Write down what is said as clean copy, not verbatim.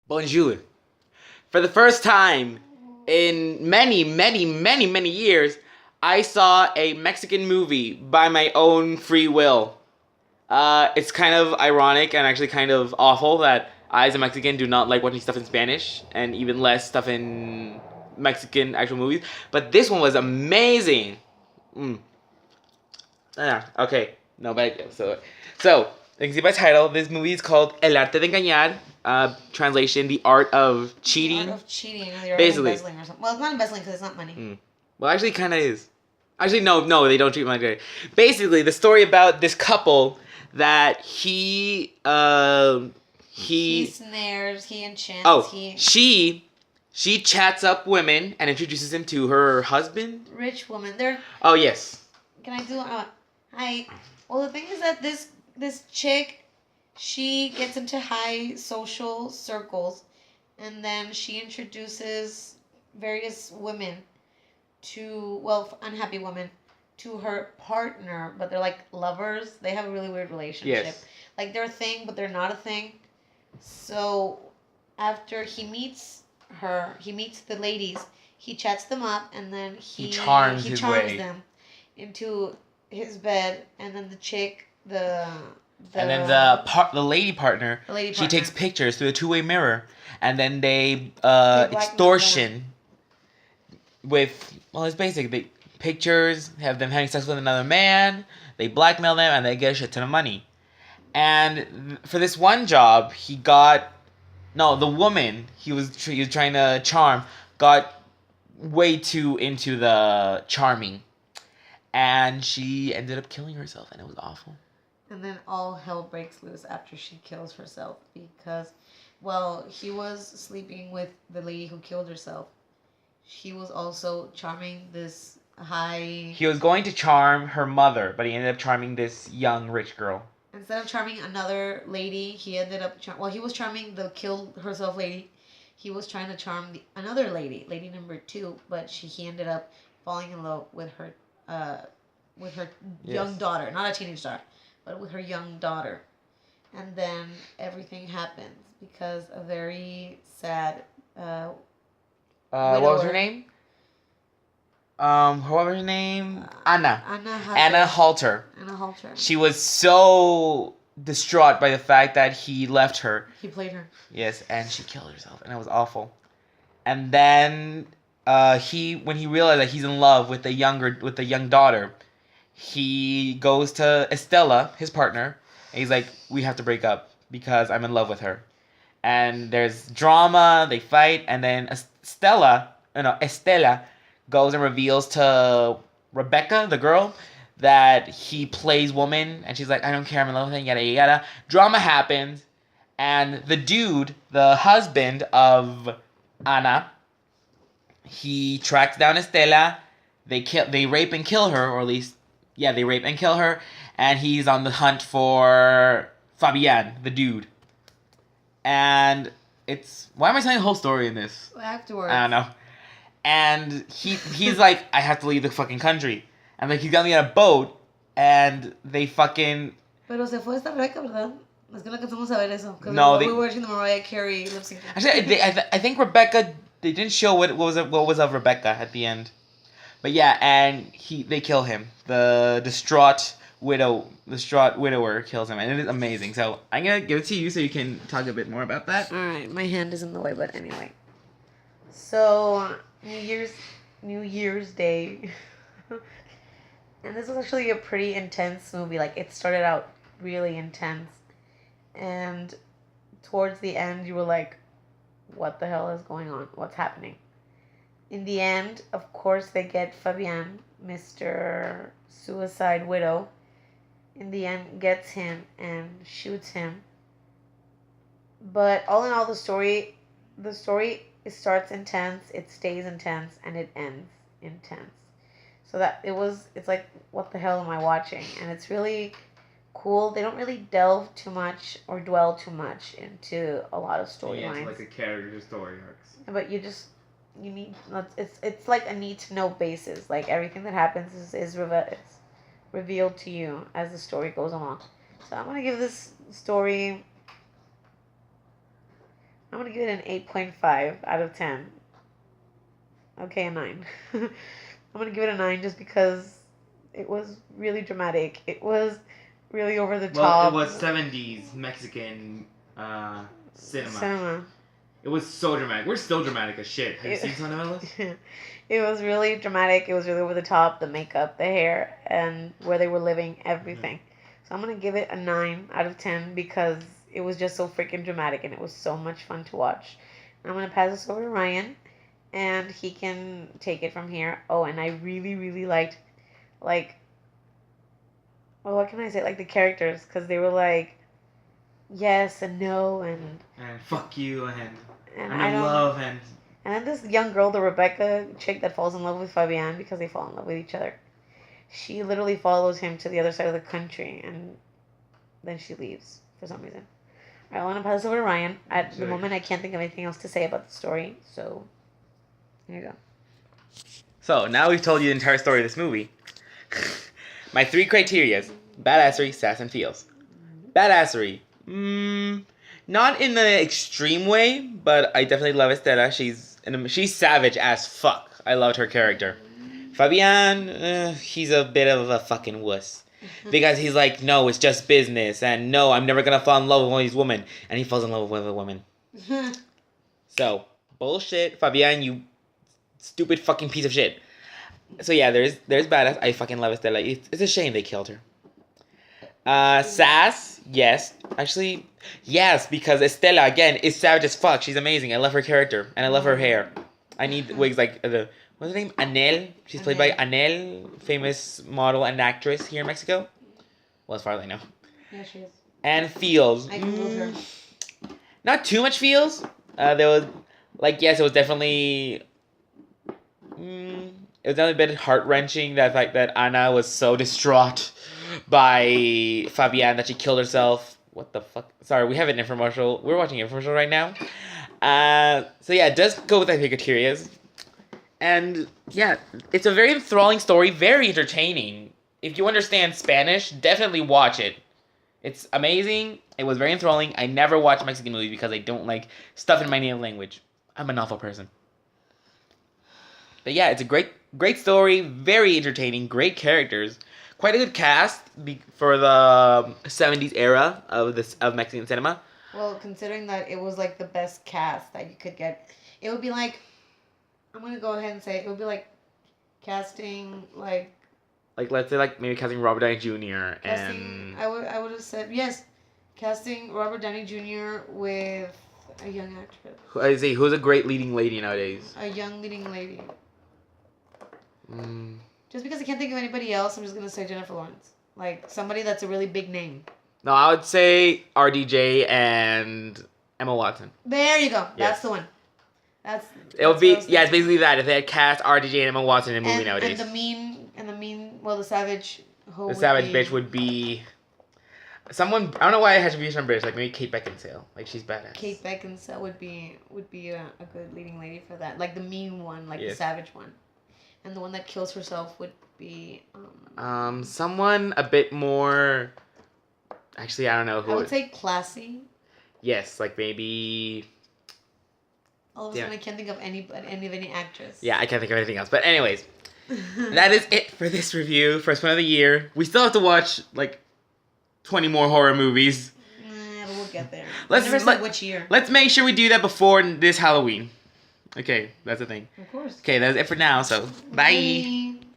Bonjour. For the first time in many years, I saw a Mexican movie by my own free will. It's kind of ironic and actually kind of awful that I, as a Mexican, do not like watching stuff in Spanish and even less stuff in Mexican actual movies. But this one was amazing. Mm. Okay. No bad deal. So you can see by title, this movie is called El arte de engañar. Translation: the art of cheating. The art of cheating, or the art Basically. of embezzling or something. Well, it's not embezzling because it's not money. Well, actually, it kind of is. Actually, no, they don't treat money great. Basically, the story about this couple that he snares, he enchants. Oh, she chats up women and introduces him to her husband. Rich woman. They're. Oh yes. Can I do? Hi. Well, the thing is that this chick, she gets into high social circles, and then she introduces various women to, well, unhappy women to her partner, but they're like lovers. They have a really weird relationship. Yes. Like they're a thing, but they're not a thing. So after he meets the ladies, he chats them up, and then he charms them into his bed, and then the chick, and then the lady partner, she takes pictures through a two-way mirror, and then they extortion with, well, it's basic. They pictures, have them having sex with another man, they blackmail them, and they get a shit ton of money. And for this one job, the woman he was trying to charm got way too into the charming, and she ended up killing herself, and it was awful. And then all hell breaks loose after she kills herself because, well, he was sleeping with the lady who killed herself. He was also charming this high. He was going to charm her mother, but he ended up charming this young rich girl. Instead of charming another lady, he ended up he was charming the killed herself lady. He was trying to charm another lady number 2, but he ended up falling in love with her young daughter, not a teenage daughter, but with her young daughter. And then everything happens because a very sad what was her name? What was her name? Anna Halter. Anna Halter. She was so distraught by the fact that he left her. He played her. Yes, and she killed herself, and it was awful. And then when he realized that he's in love with the young daughter, he goes to Estella, his partner, and he's like, "We have to break up because I'm in love with her." And there's drama, they fight, and then Estella goes and reveals to Rebecca, the girl, that he plays woman, and she's like, "I don't care, I'm in love with him," yada yada. Drama happens, and the dude, the husband of Anna, he tracks down Estella. They rape and kill her, or at least, yeah, they rape and kill her, and he's on the hunt for Fabian, the dude. And why am I telling the whole story in this? Afterwards. I don't know. And he's like, "I have to leave the fucking country." And like, he's got me on a boat, and they fucking... Pero se fue esta Rebeca, ¿verdad? Es que no alcanzamos a ver eso. No, we were watching the Mariah Carey lip sync. Actually, I think Rebecca, they didn't show what was of Rebecca at the end. But yeah, and they kill him. The distraught widower kills him, and it is amazing. So I'm gonna give it to you so you can talk a bit more about that. All right, my hand is in the way, but anyway. So New Year's Day, and this was actually a pretty intense movie. Like, it started out really intense, and towards the end, you were like, "What the hell is going on? What's happening?" In the end, of course, they get Fabian, Mr. Suicide Widow. In the end, gets him and shoots him. But all in all, the story it starts intense, it stays intense, and it ends intense. So it's like, what the hell am I watching? And it's really cool. They don't really delve too much or dwell too much into a lot of storylines. Yeah, it's like a character story arcs. But you need, it's like a need to know basis. Like, everything that happens is revealed to you as the story goes along. So I'm gonna give this story I'm gonna give it an 8.5 out of 10. Okay, a 9. I'm gonna give it a 9 just because it was really dramatic. It was really over the top. Well, it was 70s Mexican cinema. Cinema. It was so dramatic. We're still dramatic as shit. Have you seen some of those? It was really dramatic. It was really over the top. The makeup, the hair, and where they were living, everything. So I'm gonna give it a 9 out of 10 because it was just so freaking dramatic and it was so much fun to watch. I'm gonna pass this over to Ryan, and he can take it from here. Oh, and I really, really liked, like, well, what can I say? Like the characters, because they were like, yes and no, and fuck you, and I in don't. love, and And then this young girl, the Rebecca chick that falls in love with Fabian because they fall in love with each other. She literally follows him to the other side of the country, and then she leaves for some reason. All right, I want to pass this over to Ryan. At the moment, I can't think of anything else to say about the story, so here you go. So now we've told you the entire story of this movie. My 3 criterias: badassery, sass, and feels. Badassery. Not in the extreme way, but I definitely love Estela. She's savage as fuck. I loved her character. Fabian, he's a bit of a fucking wuss. Because he's like, no, it's just business, and no, I'm never gonna fall in love with one of these women. And he falls in love with a woman. So, bullshit, Fabian, you stupid fucking piece of shit. So yeah, there's badass. I fucking love Estela. It's a shame they killed her. Sass, yes. Actually, yes, because Estela, again, is savage as fuck. She's amazing. I love her character, and I love her hair. I need wigs like what's her name? Anel. She's played by Anel, famous model and actress here in Mexico. Well, as far as I know. Yeah, she is. And feels. I googled her. Not too much feels. There was, like, yes, it was definitely. It was definitely a bit heart-wrenching, that fact that Ana was so distraught by Fabian that she killed herself. What the fuck? Sorry, we have an infomercial. We're watching an infomercial right now. So yeah, it does go with the criterias. And yeah, it's a very enthralling story, very entertaining. If you understand Spanish, definitely watch it. It's amazing. It was very enthralling. I never watch Mexican movies because I don't like stuff in my native language. I'm an awful person. But yeah, it's a great story, very entertaining, great characters, quite a good cast for the 70s era of Mexican cinema. Well, considering that it was like the best cast that you could get, it would be like, I'm gonna go ahead and say it would be like casting like let's say maybe casting Robert Downey Jr. and I would have said yes, casting Robert Downey Jr. with a young actress. I say, who's a great leading lady nowadays? A young leading lady. Just because I can't think of anybody else, I'm just gonna say Jennifer Lawrence, like somebody that's a really big name. No, I would say RDJ and Emma Watson. There you go. Yes. That's the one. It would be, yeah, it's basically that. If they had cast RDJ and Emma Watson in a movie nowadays. And the mean, well, the savage hoe. The savage bitch would be someone. I don't know why it has to be some bitch. Like maybe Kate Beckinsale. Like she's badass. Kate Beckinsale would be a good leading lady for that. Like the mean one, like Yes. the savage one, and the one that kills herself would be. Someone a bit more. Actually, I don't know who. I would say classy. Yes, like maybe. All of a sudden, I can't think of any actress. Yeah, I can't think of anything else. But anyways, that is it for this review. First one of the year. We still have to watch like 20 more horror movies. Nah, but we'll get there. Let's never said which year. Let's make sure we do that before this Halloween. Okay, that's the thing. Of course. Okay, that's it for now. So bye.